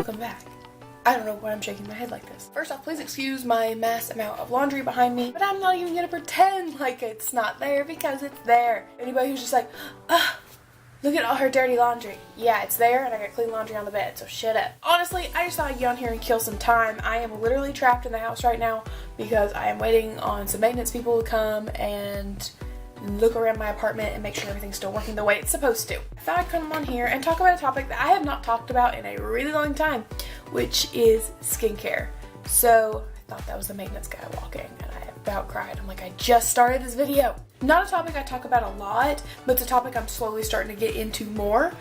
Welcome back. I don't know why I'm shaking my head like this. First off, please excuse my mass amount of laundry behind me, but I'm not even gonna pretend like it's not there because it's there. Anybody who's just like, look at all her dirty laundry. Yeah, it's there and I got clean laundry on the bed, so shut up. Honestly, I just thought I'd get on here and kill some time. I am literally trapped in the house right now because I am waiting on some maintenance people to come and look around my apartment and make sure everything's still working the way it's supposed to. I thought I'd come on here and talk about a topic that I have not talked about in a really long time, which is skincare. So I thought that was the maintenance guy walking and I about cried. I'm like, I just started this video. Not a topic I talk about a lot, but it's a topic I'm slowly starting to get into more.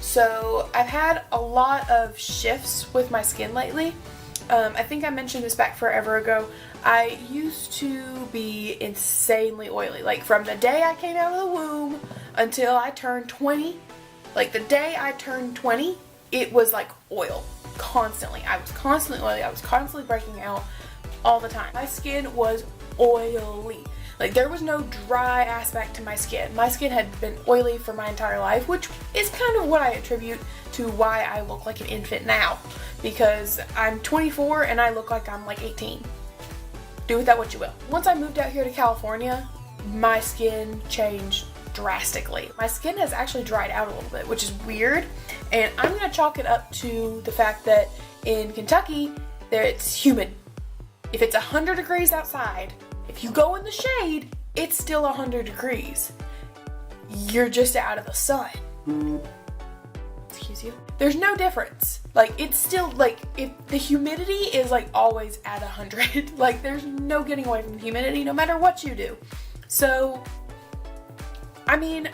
So I've had a lot of shifts with my skin lately. I think I mentioned this back forever ago. I used to be insanely oily. Like from the day I came out of the womb until I turned 20, like the day I turned 20, it was like oil constantly. I was constantly oily. I was constantly breaking out all the time. My skin was oily. Like there was no dry aspect to my skin. My skin had been oily for my entire life, which is kind of what I attribute to why I look like an infant now. Because I'm 24 and I look like I'm like 18. Do with that what you will. Once I moved out here to California, my skin changed drastically. My skin has actually dried out a little bit, which is weird. And I'm gonna chalk it up to the fact that in Kentucky, it's humid. If it's 100 degrees outside, if you go in the shade, it's still 100 degrees. You're just out of the sun. Excuse you. There's no difference. Like, it's still, like, if the humidity is, like, always at 100. Like, there's no getting away from the humidity no matter what you do. So, I mean,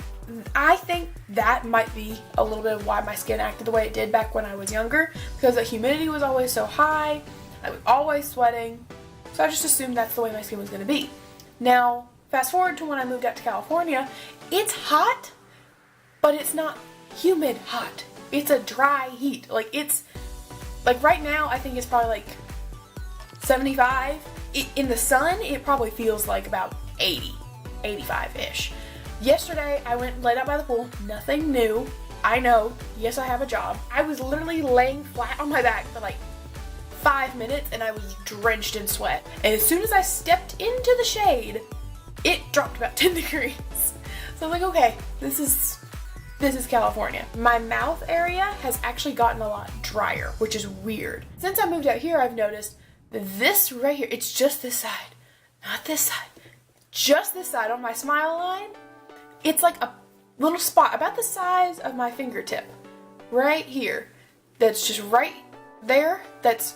I think that might be a little bit of why my skin acted the way it did back when I was younger. Because the humidity was always so high. I was always sweating. So I just assumed that's the way my skin was going to be. Now, fast forward to when I moved out to California. It's hot, but it's not humid hot. It's a dry heat. Like it's, like right now I think it's probably like 75. In the sun, it probably feels like about 80, 85-ish. Yesterday, I went and laid out by the pool. Nothing new. I know. Yes, I have a job. I was literally laying flat on my back for like 5 minutes and I was drenched in sweat. And as soon as I stepped into the shade, it dropped about 10 degrees. So I'm like, okay, this is California. My mouth area has actually gotten a lot drier, which is weird. Since I moved out here, I've noticed that this right here, it's just this side, not this side, just this side on my smile line. It's like a little spot about the size of my fingertip right here. That's just right there.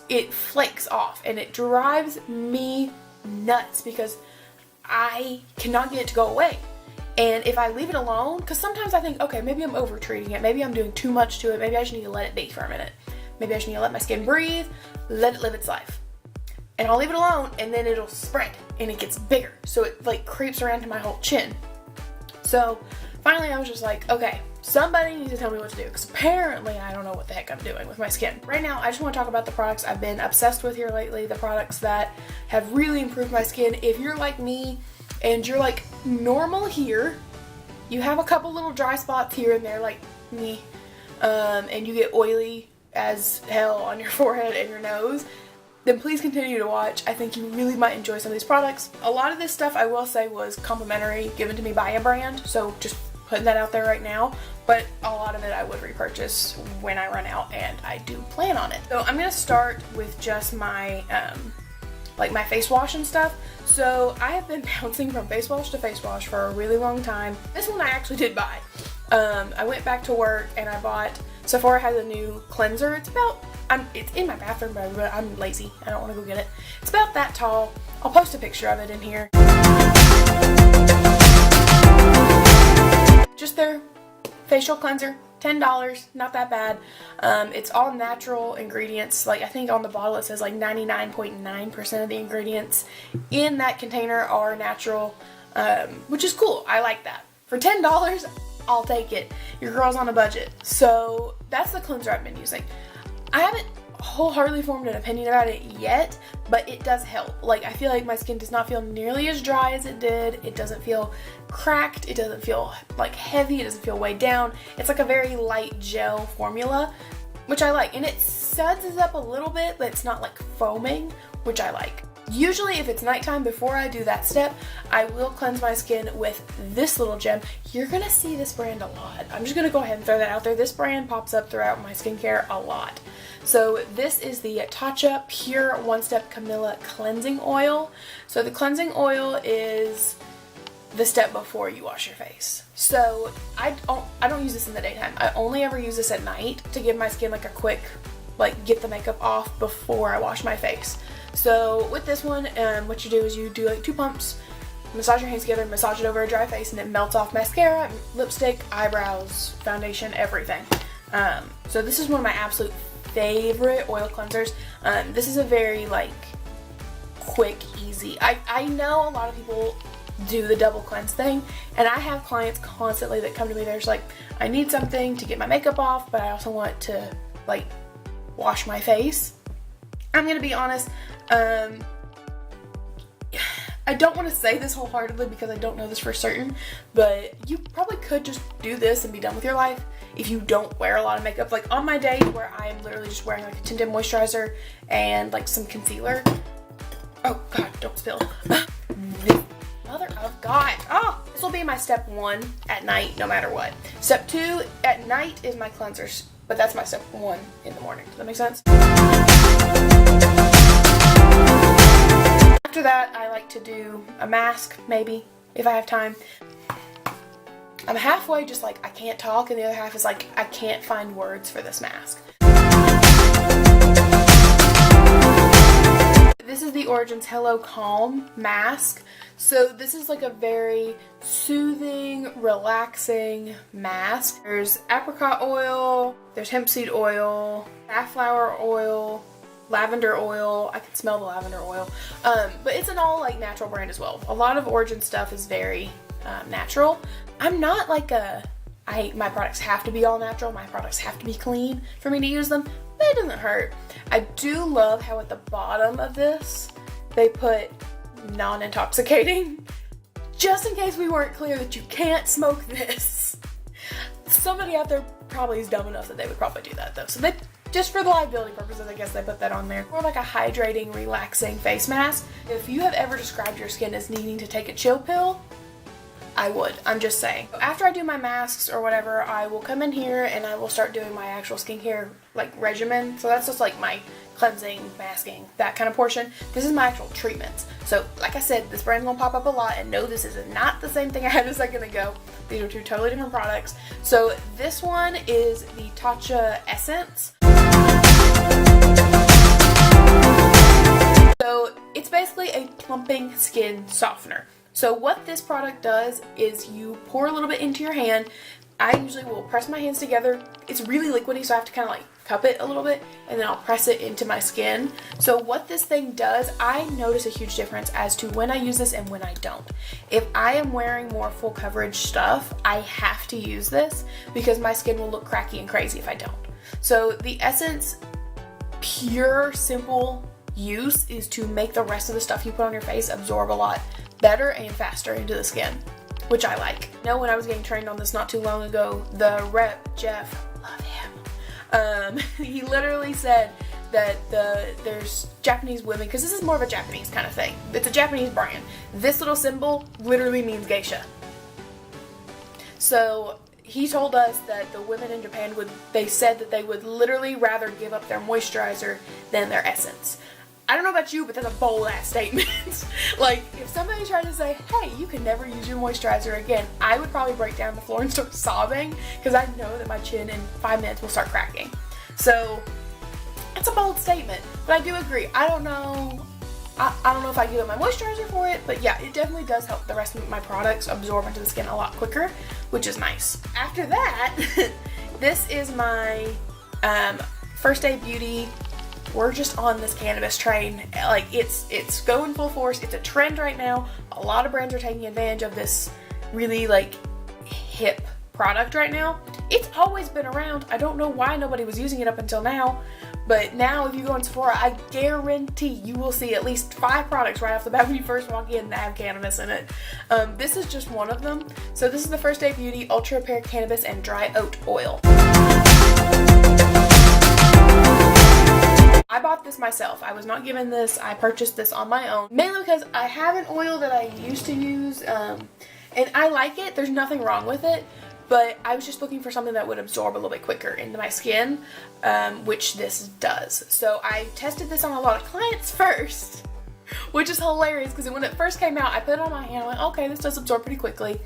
It flakes off and it drives me nuts because I cannot get it to go away. And if I leave it alone, because sometimes I think, okay, maybe I'm over treating it. Maybe I'm doing too much to it. Maybe I just need to let it be for a minute. Maybe I just need to let my skin breathe, let it live its life. And I'll leave it alone and then it'll spread and it gets bigger. So it like creeps around to my whole chin. So finally I was just like, okay, somebody needs to tell me what to do because apparently I don't know what the heck I'm doing with my skin. Right now, I just want to talk about the products I've been obsessed with here lately, the products that have really improved my skin. If you're like me, and you're like normal here, you have a couple little dry spots here and there like me, and you get oily as hell on your forehead and your nose, then please continue to watch. I think you really might enjoy some of these products. A lot of this stuff I will say was complimentary, given to me by a brand, so just putting that out there right now, but a lot of it I would repurchase when I run out, and I do plan on it. So I'm gonna start with just my like my face wash and stuff. So I have been bouncing from face wash to face wash for a really long time. This one I actually did buy. I went back to work and I bought, Sephora has a new cleanser. It's in my bathroom, but I'm lazy. I don't want to go get it. It's about that tall. I'll post a picture of it in here. Just their facial cleanser. $10, not that bad. It's all natural ingredients. Like I think on the bottle it says like 99.9% of the ingredients in that container are natural, which is cool. I like that. For $10, I'll take it. Your girl's on a budget. So that's the cleanser I've been using. I haven't wholeheartedly formed an opinion about it yet, but it does help. Like I feel like my skin does not feel nearly as dry as it did. It doesn't feel cracked. It doesn't feel like heavy. It doesn't feel weighed down. It's like a very light gel formula. which I like. And it suds up a little bit, but it's not like foaming, which I like. Usually if it's nighttime, before I do that step, I will cleanse my skin with this little gem. You're gonna see this brand a lot. I'm just gonna go ahead and throw that out there. This brand pops up throughout my skincare a lot. So this is the Tatcha Pure One Step Camilla Cleansing Oil. So the cleansing oil is the step before you wash your face. So I don't use this in the daytime. I only ever use this at night to give my skin like a quick, like get the makeup off before I wash my face. So with this one, what you do is you do like 2 pumps, massage your hands together, massage it over a dry face, and it melts off mascara, lipstick, eyebrows, foundation, everything. So this is one of my absolute favorite oil cleansers. This is a very like quick, easy. I know a lot of people do the double cleanse thing, and I have clients constantly that come to me, they're just like, I need something to get my makeup off, but I also want to like wash my face. I'm gonna be honest, I don't want to say this wholeheartedly because I don't know this for certain, but you probably could just do this and be done with your life if you don't wear a lot of makeup. Like on my days where I am literally just wearing like a tinted moisturizer and like some concealer. Oh God, don't spill. Mother of God. Oh, this will be my step 1 at night no matter what. Step 2 at night is my cleansers, but that's my step 1 in the morning. Does that make sense? After that, I like to do a mask, maybe, if I have time. I'm halfway just like, I can't talk, and the other half is like, I can't find words for this mask. This is the Origins Hello Calm mask. So this is like a very soothing, relaxing mask. There's apricot oil, there's hemp seed oil, safflower oil, lavender oil. I can smell the lavender oil. But it's an all like natural brand as well. A lot of Origin stuff is very natural. I'm not like my products have to be all natural. My products have to be clean for me to use them, but it doesn't hurt. I do love how at the bottom of this, they put non-intoxicating, just in case we weren't clear that you can't smoke this. Somebody out there probably is dumb enough that they would probably do that though. So they, just for the liability purposes, I guess they put that on there. More like a hydrating, relaxing face mask. If you have ever described your skin as needing to take a chill pill, I would. I'm just saying. After I do my masks or whatever, I will come in here and I will start doing my actual skincare like regimen. So that's just like my cleansing, masking, that kind of portion. This is my actual treatments. So like I said, this brand's gonna pop up a lot, and no, this is not the same thing I had a second ago. These are 2 totally different products. So this one is the Tatcha Essence. So it's basically a plumping skin softener. So what this product does is you pour a little bit into your hand. I usually will press my hands together. It's really liquidy, so I have to kind of like cup it a little bit, and then I'll press it into my skin. So what this thing does, I notice a huge difference as to when I use this and when I don't. If I am wearing more full coverage stuff, I have to use this because my skin will look cracky and crazy if I don't. So the Essence pure, simple use is to make the rest of the stuff you put on your face absorb a lot better and faster into the skin, which I like. You know, when I was getting trained on this not too long ago, the rep, Jeff, love him, he literally said that there's Japanese women, because this is more of a Japanese kind of thing. It's a Japanese brand. This little symbol literally means geisha. So he told us that the women in Japan they said that they would literally rather give up their moisturizer than their essence. I don't know about you, but that's a bold ass statement. Like, if somebody tried to say, hey, you can never use your moisturizer again, I would probably break down the floor and start sobbing, because I know that my chin in 5 minutes will start cracking. So, it's a bold statement, but I do agree. I don't know if I give up my moisturizer for it, but yeah, it definitely does help the rest of my products absorb into the skin a lot quicker, which is nice. After that, this is my First Day Beauty. We're just on this cannabis train. Like, it's going full force. It's a trend right now. A lot of brands are taking advantage of this really like hip product right now. It's always been around. I don't know why nobody was using it up until now, but now if you go in Sephora, I guarantee you will see at least 5 products right off the bat when you first walk in that have cannabis in it. This is just one of them. So this is the First Day Beauty Ultra Repair Cannabis and Dry Oat Oil. I bought this myself. I was not given this. I purchased this on my own. Mainly because I have an oil that I used to use, and I like it. There's nothing wrong with it. But I was just looking for something that would absorb a little bit quicker into my skin, which this does. So I tested this on a lot of clients first, which is hilarious because when it first came out, I put it on my hand and went, okay, this does absorb pretty quickly.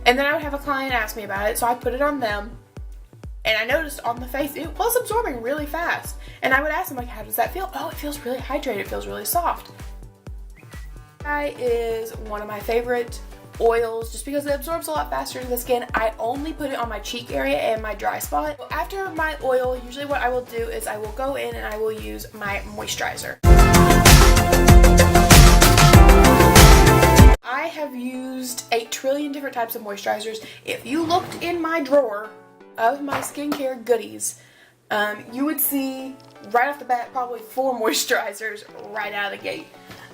And then I would have a client ask me about it, so I put it on them. And I noticed on the face, it was absorbing really fast. And I would ask them, like, how does that feel? Oh, it feels really hydrated. It feels really soft. This guy is one of my favorite oils just because it absorbs a lot faster to the skin. I only put it on my cheek area and my dry spot. So after my oil, usually what I will do is I will go in and I will use my moisturizer. I have used 8 trillion different types of moisturizers. If you looked in my drawer of my skincare goodies, you would see right off the bat probably 4 moisturizers right out of the gate.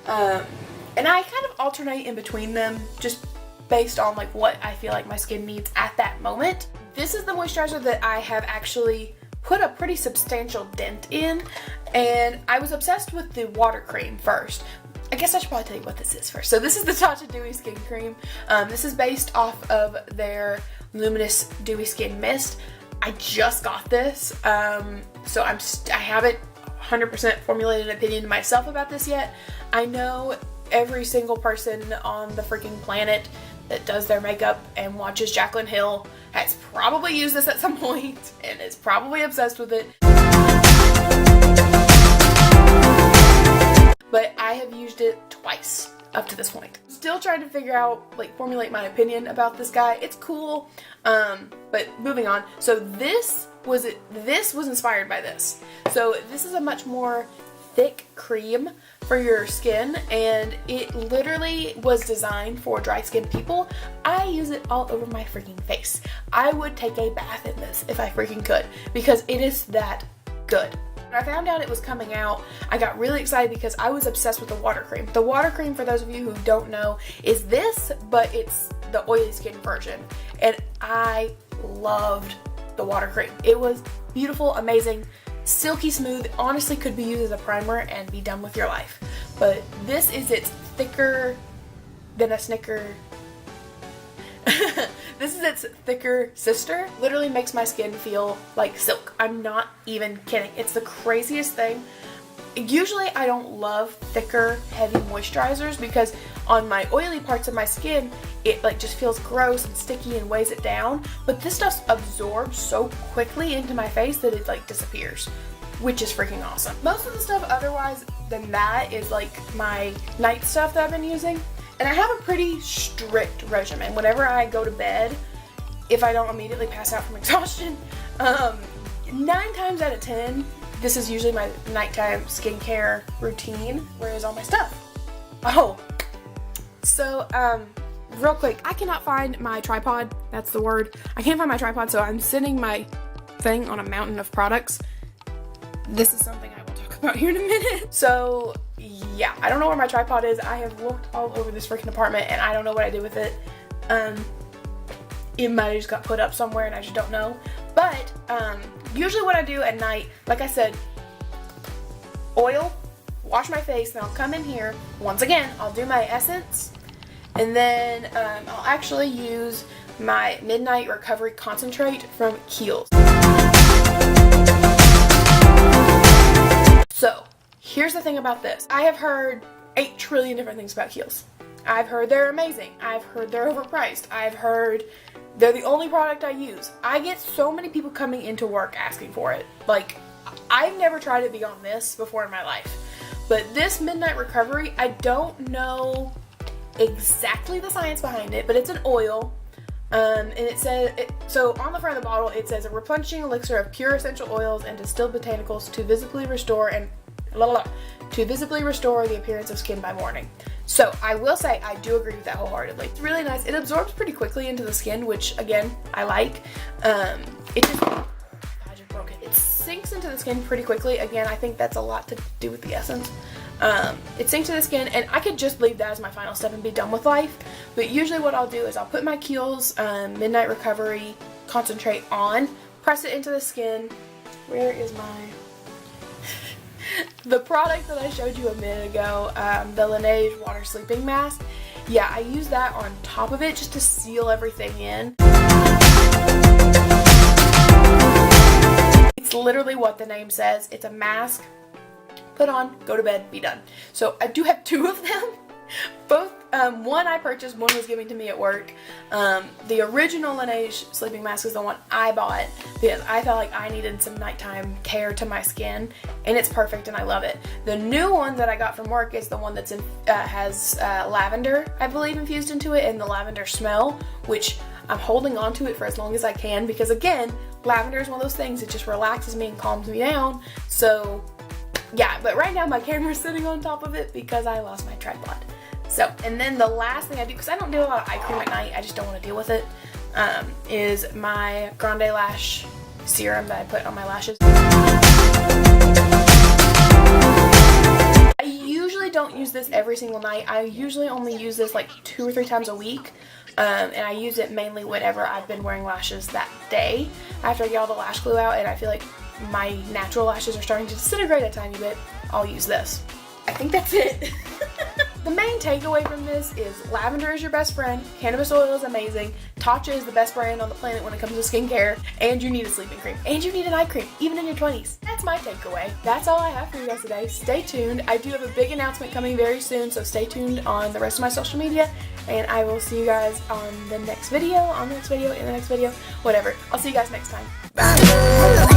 And I kind of alternate in between them just based on like what I feel like my skin needs at that moment. This is the moisturizer that I have actually put a pretty substantial dent in, and I was obsessed with the water cream first. I guess I should probably tell you what this is first. So this is the Tatcha Dewy Skin Cream. This is based off of their Luminous Dewy Skin Mist. I just got this, so I haven't 100% formulated an opinion to myself about this yet. I know every single person on the freaking planet that does their makeup and watches Jaclyn Hill has probably used this at some point and is probably obsessed with it. But I have used it twice up to this point. Still trying to figure out, like, formulate my opinion about this guy. It's cool, but moving on. So this was inspired by this. So this is a much more thick cream for your skin, and it literally was designed for dry skin people. I use it all over my freaking face. I would take a bath in this if I freaking could because it is that good. When I found out it was coming out, I got really excited because I was obsessed with the water cream. The water cream, for those of you who don't know, is this, but it's the oily skin version. And I loved the water cream. It was beautiful, amazing, silky smooth. Honestly, could be used as a primer and be done with your life. But this is its thicker than a Snicker. This is its thicker sister. Literally makes my skin feel like silk. I'm not even kidding. It's the craziest thing. Usually I don't love thicker, heavy moisturizers because on my oily parts of my skin, it like just feels gross and sticky and weighs it down. But this stuff absorbs so quickly into my face that it like disappears, which is freaking awesome. Most of the stuff otherwise than that is like my night stuff that I've been using. And I have a pretty strict regimen. Whenever I go to bed, if I don't immediately pass out from exhaustion, 9 times out of 10, this is usually my nighttime skincare routine. Where is all my stuff? Oh, so real quick, I cannot find my tripod. That's the word. I can't find my tripod, so I'm sitting my thing on a mountain of products. This is something I will talk about here in a minute. So yeah, I don't know where my tripod is. I have looked all over this freaking apartment and I don't know what I did with it. It might have just got put up somewhere and I just don't know. But usually what I do at night, like I said, oil, wash my face, then I'll come in here. Once again, I'll do my essence, and then I'll actually use my Midnight Recovery Concentrate from Kiehl's. So here's the thing about this. I have heard 8 trillion different things about Kiehl's. I've heard they're amazing. I've heard they're overpriced. I've heard they're the only product I use. I get so many people coming into work asking for it. Like, I've never tried it beyond this before in my life. But this Midnight Recovery, I don't know exactly the science behind it, but it's an oil. And it says, so on the front of the bottle, it says a replenishing elixir of pure essential oils and distilled botanicals to visibly restore the appearance of skin by morning. So I will say I do agree with that wholeheartedly. It's really nice. It absorbs pretty quickly into the skin, which again I like. It just, I just broke it. It sinks into the skin pretty quickly. Again, I think that's a lot to do with the essence. It sinks to the skin, and I could just leave that as my final step and be done with life. But usually what I'll do is I'll put my Kiehl's Midnight Recovery Concentrate on, press it into the skin. Where is my... The product that I showed you a minute ago, the Laneige water sleeping mask, yeah, I use that on top of it just to seal everything in. It's literally what the name says. It's a mask, put on, go to bed, be done. So I do have 2 of them. Both, one I purchased, one was given to me at work. The original Laneige sleeping mask is the one I bought because I felt like I needed some nighttime care to my skin, and it's perfect and I love it. The new one that I got from work is the one that's has lavender, I believe, infused into it, and the lavender smell, which I'm holding on to it for as long as I can because, again, lavender is one of those things that just relaxes me and calms me down. So yeah, but right now my camera's sitting on top of it because I lost my tripod. So, and then the last thing I do, because I don't do a lot of eye cream at night, I just don't want to deal with it, is my Grande Lash serum that I put on my lashes. I usually don't use this every single night. I usually only use this like 2 or 3 times a week. And I use it mainly whenever I've been wearing lashes that day. After I get all the lash glue out and I feel like my natural lashes are starting to disintegrate a tiny bit, I'll use this. I think that's it. The main takeaway from this is lavender is your best friend, cannabis oil is amazing, Tatcha is the best brand on the planet when it comes to skincare, and you need a sleeping cream, and you need an eye cream, even in your 20s. That's my takeaway. That's all I have for you guys today. Stay tuned. I do have a big announcement coming very soon, so stay tuned on the rest of my social media, and I will see you guys on the next video, in the next video, whatever. I'll see you guys next time. Bye.